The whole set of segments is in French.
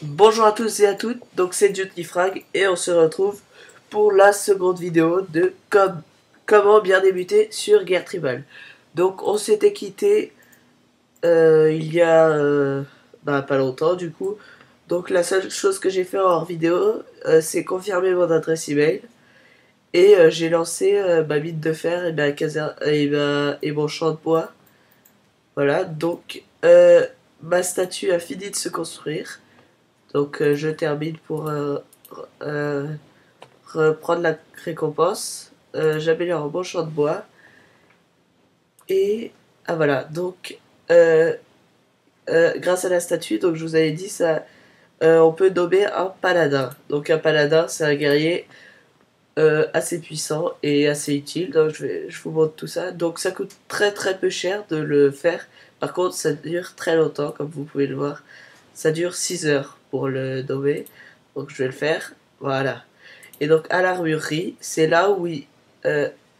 Bonjour à tous et à toutes, donc c'est Frag et on se retrouve pour la seconde vidéo de comment bien débuter sur Guerre Tribal. Donc on s'était quitté il y a pas longtemps du coup. Donc la seule chose que j'ai fait en vidéo c'est confirmer mon adresse email et j'ai lancé ma mine de fer et mon champ de bois. Voilà, donc ma statue a fini de se construire. Donc je termine pour euh, reprendre la récompense. J'améliore mon champ de bois. Et ah voilà, donc euh, grâce à la statue, donc je vous avais dit ça, on peut nommer un paladin. Donc un paladin, c'est un guerrier assez puissant et assez utile. Donc je vous montre tout ça. Donc ça coûte très très peu cher de le faire. Par contre, ça dure très longtemps, comme vous pouvez le voir. Ça dure 6 heures pour le nommer. Donc je vais le faire. Voilà. Et donc à l'armurerie, c'est là où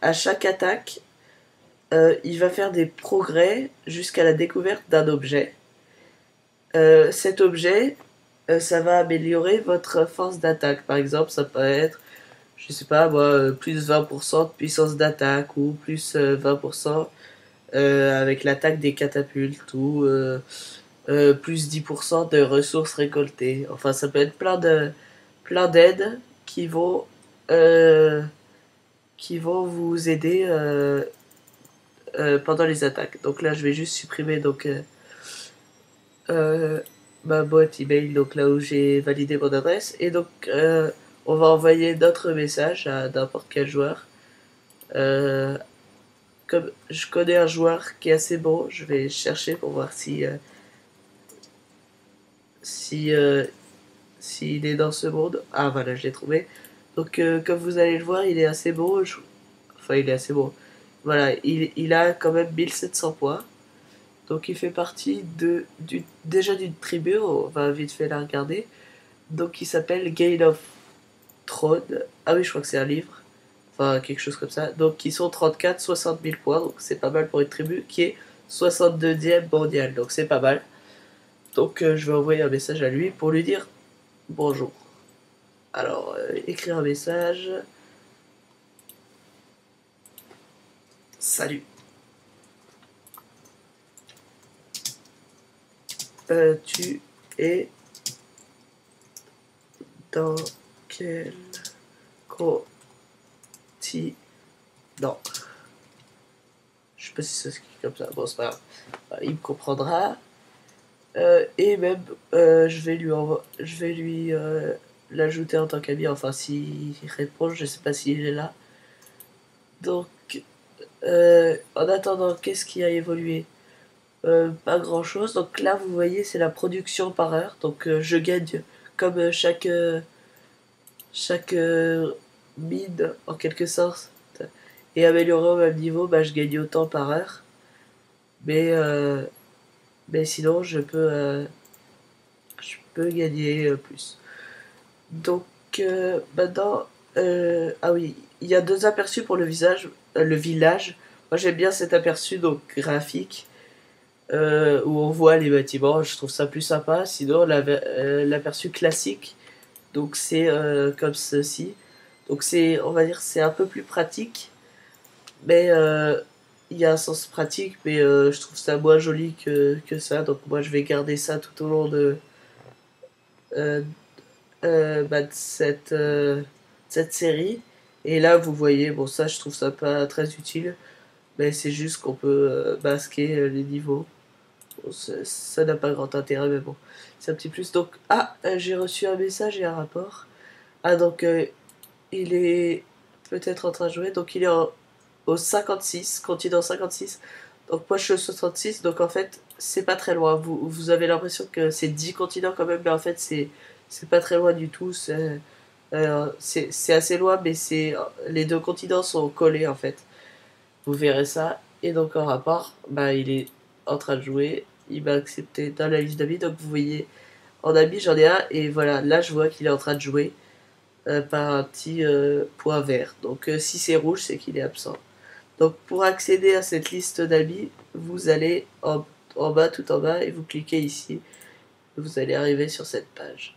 à chaque attaque, il va faire des progrès jusqu'à la découverte d'un objet. Cet objet, ça va améliorer votre force d'attaque. Par exemple, ça peut être, je sais pas moi, plus 20% de puissance d'attaque ou plus 20% avec l'attaque des catapultes ou plus 10% de ressources récoltées. Enfin, ça peut être plein d'aides euh, qui vont vous aider pendant les attaques. Donc là, je vais juste supprimer euh, ma boîte email, donc là où j'ai validé mon adresse. Et donc, on va envoyer notre message à n'importe quel joueur. Euh, Comme je connais un joueur qui est assez bon, je vais chercher pour voir si s'il est dans ce monde. Ah voilà, je l'ai trouvé. Donc, comme vous allez le voir, il est assez bon. Enfin, il est assez bon. Voilà, il a quand même 1700 points. Donc il fait partie déjà d'une tribu, on va vite fait la regarder. Donc il s'appelle Game of Thrones. Ah oui, je crois que c'est un livre. Enfin, quelque chose comme ça. Donc ils sont 34, 60 000 points. Donc c'est pas mal pour une tribu qui est 62e mondiale. Donc c'est pas mal. Donc je vais envoyer un message à lui pour lui dire bonjour. Alors, écrire un message. Salut. Tu es dans quel continent? Non. Je sais pas si ça s'écrit comme ça. Bon, c'est pas grave. Il me comprendra. Et même, je vais lui l'ajouter en tant qu'ami. Enfin, s'il répond, je sais pas s'il est là. Donc, en attendant, qu'est-ce qui a évolué? Pas grand chose. Donc là, vous voyez, c'est la production par heure. Donc, je gagne comme chaque mine, en quelque sorte. Et amélioré au même niveau, bah, je gagne autant par heure. Mais, euh, mais sinon, je peux gagner plus. Donc maintenant, ah oui, il y a deux aperçus pour le village. Moi j'aime bien cet aperçu donc graphique où on voit les bâtiments. Je trouve ça plus sympa. Sinon l'aperçu classique, donc c'est comme ceci. Donc c'est, on va dire, c'est un peu plus pratique, mais il y a un sens pratique, mais je trouve ça moins joli que ça. Donc moi je vais garder ça tout au long euh, de cette série. Et là, vous voyez, bon, ça, je trouve ça pas très utile, mais c'est juste qu'on peut masquer les niveaux. Bon, ça n'a pas grand intérêt, mais bon, c'est un petit plus. Donc, ah, j'ai reçu un message et un rapport. Ah, donc, il est peut-être en train de jouer. Donc, il est au 56, continent 56. Donc, moi, je suis au 66. Donc, en fait, c'est pas très loin. Vous avez l'impression que c'est 10 continents quand même, mais en fait, c'est pas très loin du tout. C'est assez loin, mais les deux continents sont collés en fait. Vous verrez ça. Et donc en rapport, bah, il est en train de jouer. Il m'a accepté dans la liste d'amis. Donc vous voyez, en ami, j'en ai un. Et voilà, là je vois qu'il est en train de jouer par un petit point vert. Donc si c'est rouge, c'est qu'il est absent. Donc pour accéder à cette liste d'amis, vous allez en bas, tout en bas, et vous cliquez ici. vous allez arriver sur cette page.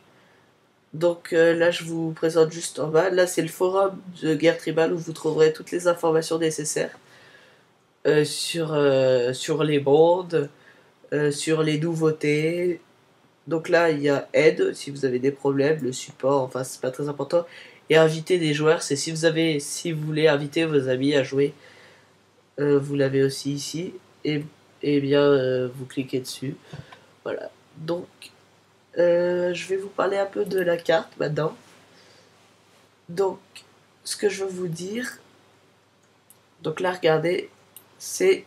Donc là, je vous présente juste en bas. Là, c'est le forum de Guerre Tribale où vous trouverez toutes les informations nécessaires sur les mondes, sur les nouveautés. Donc là, il y a aide si vous avez des problèmes, le support, enfin, c'est pas très important. Et inviter des joueurs, c'est si vous voulez inviter vos amis à jouer, vous l'avez aussi ici. Et bien, vous cliquez dessus. Voilà. Donc, je vais vous parler un peu de la carte maintenant. Donc, ce que je veux vous dire, donc là, regardez, c'est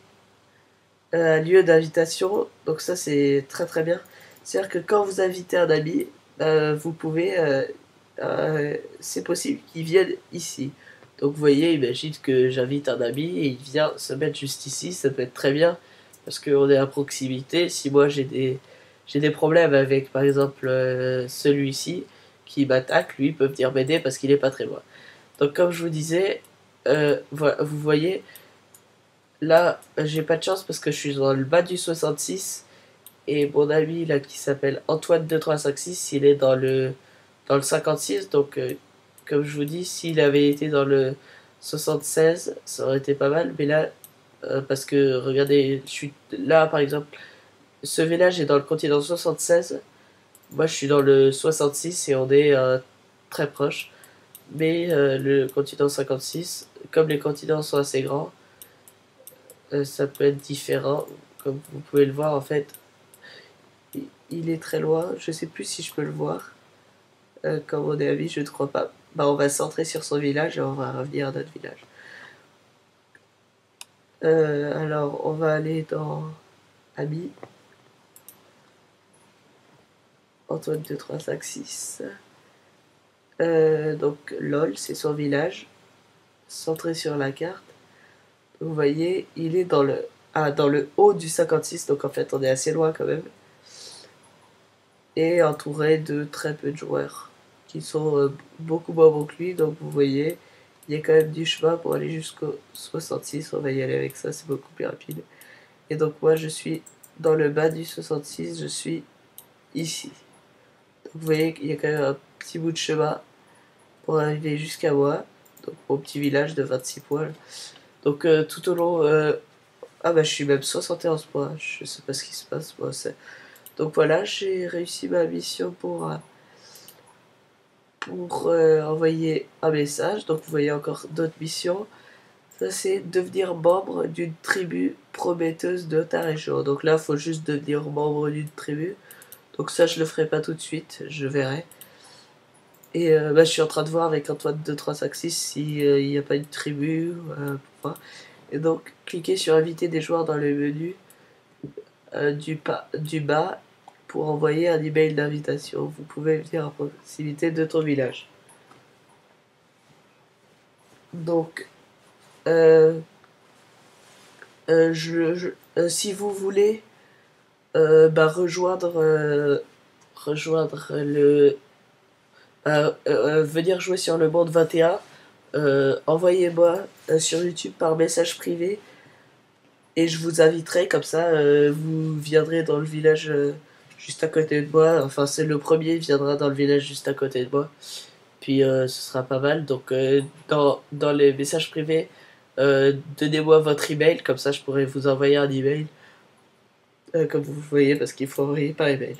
un lieu d'invitation. Donc ça, c'est très très bien. C'est-à-dire que quand vous invitez un ami, vous pouvez, c'est possible qu'il vienne ici. Donc vous voyez, imagine que j'invite un ami et il vient se mettre juste ici, ça peut être très bien parce qu'on est à proximité. Si moi j'ai des problèmes avec par exemple celui-ci qui m'attaque, lui il peut venir m'aider parce qu'il est pas très loin. Donc comme je vous disais, vous voyez, là j'ai pas de chance parce que je suis dans le bas du 66 et mon ami là qui s'appelle Antoine2356, il est dans le 56. Donc comme je vous dis, s'il avait été dans le 76, ça aurait été pas mal. Mais là, parce que regardez, je suis là par exemple, ce village est dans le continent 76. Moi je suis dans le 66 et on est très proche. Mais le continent 56, comme les continents sont assez grands, ça peut être différent. Comme vous pouvez le voir en fait, il est très loin. Je sais plus si je peux le voir. Comme on est amis, je ne crois pas. Bah, on va se centrer sur son village et on va revenir à notre village. Alors, on va aller dans Amis. Antoine 2, 3, 5, 6. Donc, LOL, c'est son village. Centré sur la carte. Vous voyez, il est dans le haut du 56, donc en fait, on est assez loin quand même. Et entouré de très peu de joueurs qui sont beaucoup moins bons que lui. Donc, vous voyez, il y a quand même du chemin pour aller jusqu'au 66. On va y aller avec ça, c'est beaucoup plus rapide. Et donc moi je suis dans le bas du 66, je suis ici. Donc vous voyez qu'il y a quand même un petit bout de chemin pour arriver jusqu'à moi. Donc mon petit village de 26 points. Donc tout au long... ah bah je suis même 71 points, je sais pas ce qui se passe. Moi, donc voilà, j'ai réussi ma mission pour envoyer un message. Donc vous voyez encore d'autres missions. Ça, c'est devenir membre d'une tribu prometteuse de ta région. Donc là, il faut juste devenir membre d'une tribu. Donc ça, je le ferai pas tout de suite, je verrai. Et bah, je suis en train de voir avec Antoine 2356 s'il n'y a pas une tribu. Et donc, cliquez sur inviter des joueurs dans le menu du bas pour envoyer un email d'invitation. Vous pouvez venir à proximité de ton village. Donc, euh, si vous voulez bah, rejoindre venir jouer sur le monde 21, envoyez-moi sur YouTube par message privé et je vous inviterai comme ça, vous viendrez dans le village juste à côté de moi. Enfin, c'est le premier viendra dans le village juste à côté de moi. Puis ce sera pas mal. Donc dans les messages privés, donnez-moi votre email, comme ça je pourrai vous envoyer un email. Comme vous voyez, parce qu'il faut envoyer par email.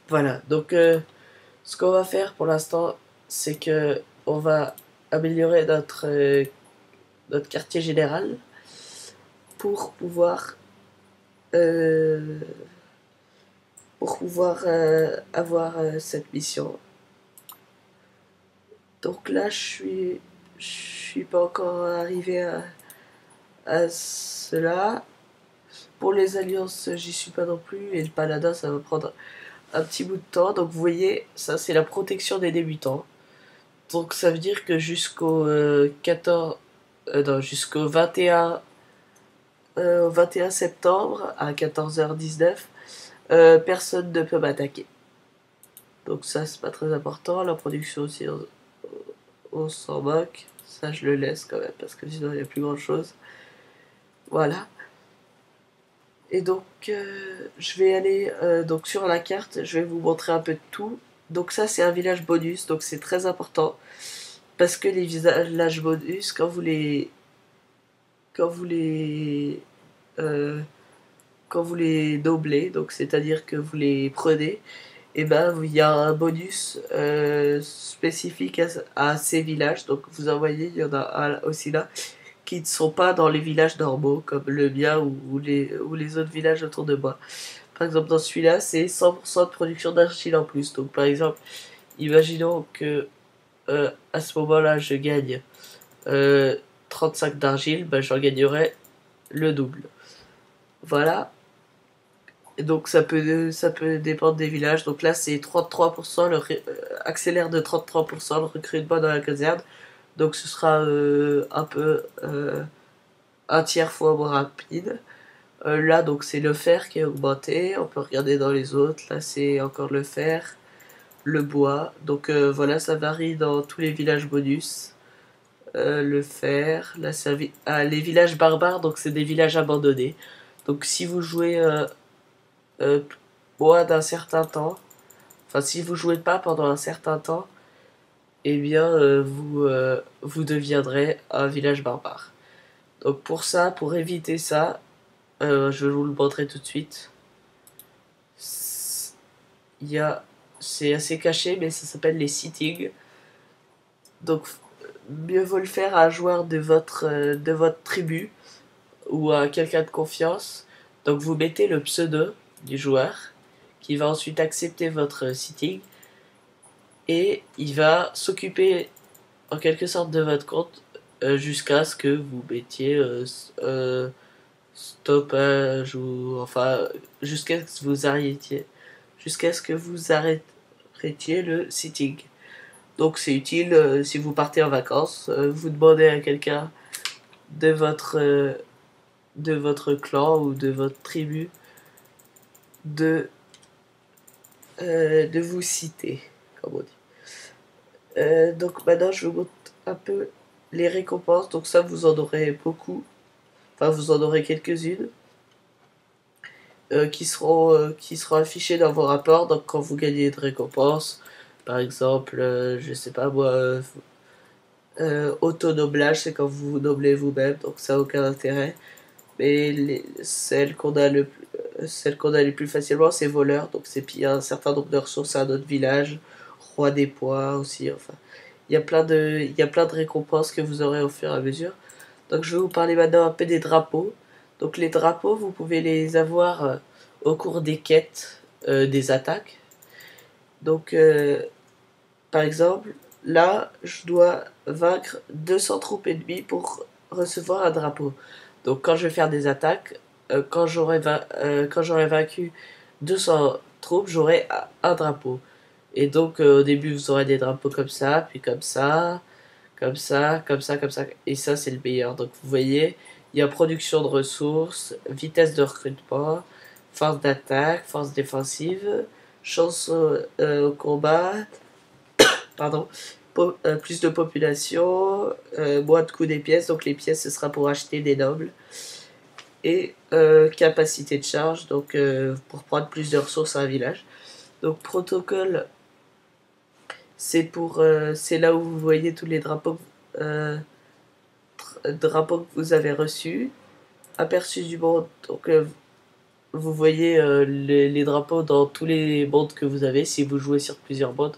Voilà, donc ce qu'on va faire pour l'instant, c'est que on va améliorer notre quartier général pour pouvoir, euh, avoir cette mission. Donc là, je suis pas encore arrivé à cela. Pour les alliances, j'y suis pas non plus. Et le paladin, ça va prendre un petit bout de temps. Donc vous voyez, ça c'est la protection des débutants. Donc ça veut dire que jusqu'au 14, non, jusqu'au 21 septembre à 14h19, personne ne peut m'attaquer. Donc ça c'est pas très important. La production aussi, on s'en moque. Ça je le laisse quand même parce que sinon il n'y a plus grand chose. Voilà. Et donc, je vais aller donc sur la carte, je vais vous montrer un peu de tout. Donc ça, c'est un village bonus, donc c'est très important. Parce que les villages bonus, quand vous les, euh, quand vous les doublez, donc c'est-à-dire que vous les prenez, et ben il y a un bonus spécifique à ces villages. Donc vous en voyez, il y en a un aussi là, qui ne sont pas dans les villages normaux, comme le mien ou les autres villages autour de moi. Par exemple, dans celui-là, c'est 100% de production d'argile en plus. Donc, par exemple, imaginons que à ce moment-là, je gagne 35 d'argile, ben, j'en gagnerai le double. Voilà. Et donc, ça peut dépendre des villages. Donc là, c'est 33%, accélère de 33% le recrutement dans la caserne. Donc, ce sera un peu un tiers fois moins rapide. Là, donc, c'est le fer qui est augmenté. On peut regarder dans les autres. Là, c'est encore le fer, le bois. Donc, voilà, ça varie dans tous les villages bonus. Le fer, les villages barbares, donc c'est des villages abandonnés. Donc, si vous jouez euh, moins d'un certain temps, enfin, si vous jouez pas pendant un certain temps, eh bien, vous deviendrez un village barbare. Donc, pour ça, pour éviter ça, je vais vous le montrer tout de suite. Il y a, c'est assez caché, mais ça s'appelle les settings. Donc, mieux vaut le faire à un joueur de votre tribu ou à quelqu'un de confiance. Donc, vous mettez le pseudo du joueur qui va ensuite accepter votre setting et il va s'occuper en quelque sorte de votre compte jusqu'à ce que vous mettiez stoppage ou enfin jusqu'à ce que vous arrêtiez le sitting. Donc c'est utile si vous partez en vacances, vous demandez à quelqu'un de votre euh, de votre clan ou de votre tribu de de vous citer, comme on dit. Donc maintenant je vous montre un peu les récompenses. Donc ça vous en aurez beaucoup, enfin vous en aurez quelques-unes. Qui seront affichés dans vos rapports. Donc quand vous gagnez de récompenses, par exemple, je sais pas moi, auto-noblage, c'est quand vous vous noblez vous-même, donc ça n'a aucun intérêt. Mais celles qu'on a les plus facilement, c'est voleur, donc c'est piller un certain nombre de ressources à notre village, roi des pois aussi, enfin. Il y a plein de récompenses que vous aurez au fur et à mesure. Donc je vais vous parler maintenant un peu des drapeaux. Donc les drapeaux, vous pouvez les avoir au cours des quêtes des attaques. Donc par exemple, là, je dois vaincre 200 troupes ennemies pour recevoir un drapeau. Donc quand je vais faire des attaques, quand j'aurai vaincu 200 troupes, j'aurai un drapeau. Et donc au début, vous aurez des drapeaux comme ça, puis comme ça, comme ça, comme ça, comme ça. Et ça, c'est le meilleur. Donc vous voyez, il y a production de ressources, vitesse de recrutement, force d'attaque, force défensive, chance au combat, pardon, plus de population, moins de coûts des pièces. Donc les pièces, ce sera pour acheter des nobles. Et capacité de charge, donc pour prendre plus de ressources à un village. Donc protocole, c'est là où vous voyez tous les drapeaux que vous avez reçus. Aperçu du monde, donc vous voyez les drapeaux dans tous les mondes que vous avez si vous jouez sur plusieurs mondes.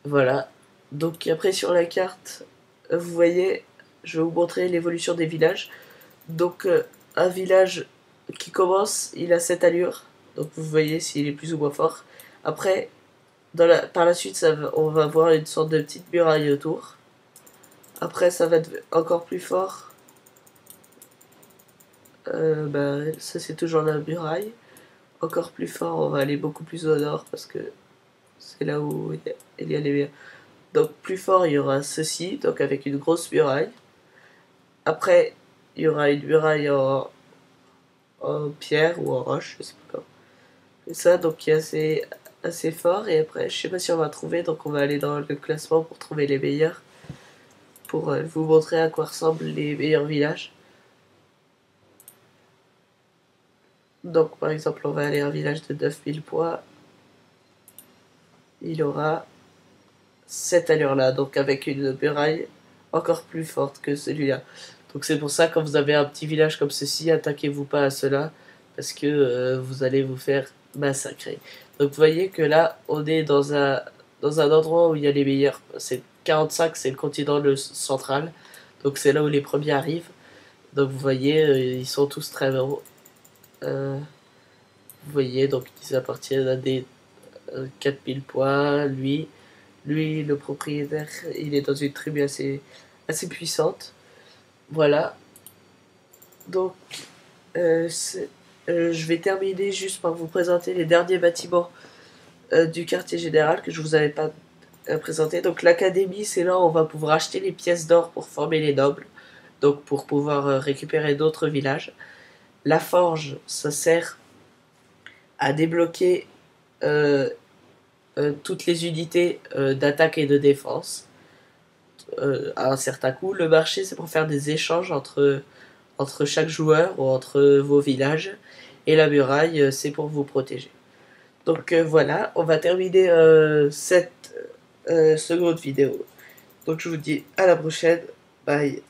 Voilà. Donc après sur la carte, vous voyez, je vais vous montrer l'évolution des villages. Donc un village qui commence, il a cette allure. Donc vous voyez s'il est plus ou moins fort. Après, par la suite, on va voir une sorte de petite muraille autour. Après, ça va être encore plus fort. Ça c'est toujours la muraille. Encore plus fort, on va aller beaucoup plus au nord parce que c'est là où il y a les meilleurs. Donc plus fort, il y aura ceci, donc avec une grosse muraille. Après, il y aura une muraille en pierre ou en roche, je sais pas comment. Et ça, donc qui est assez fort. Et après, je sais pas si on va trouver, donc on va aller dans le classement pour trouver les meilleurs. Pour vous montrer à quoi ressemblent les meilleurs villages. Donc par exemple, on va aller à un village de 9000 points. Il aura cette allure-là, donc avec une muraille encore plus forte que celui-là. Donc c'est pour ça, quand vous avez un petit village comme ceci, attaquez-vous pas à cela, parce que vous allez vous faire massacrer. Donc vous voyez que là, on est dans un endroit où il y a les meilleurs. C'est 45, c'est le continent central, donc c'est là où les premiers arrivent. Donc vous voyez, ils sont tous très hauts. Vous voyez, donc ils appartiennent à des 4000 points. Lui, le propriétaire, il est dans une tribu assez puissante. Voilà. Donc, euh, je vais terminer juste par vous présenter les derniers bâtiments du quartier général que je vous avais pas présenté. Donc, l'académie, c'est là où on va pouvoir acheter les pièces d'or pour former les nobles. Donc, pour pouvoir récupérer d'autres villages. La forge, ça sert à débloquer euh, toutes les unités d'attaque et de défense à un certain coût. Le marché, c'est pour faire des échanges entre chaque joueur ou entre vos villages. Et la muraille, c'est pour vous protéger. Donc voilà, on va terminer cette seconde vidéo. Donc je vous dis à la prochaine. Bye.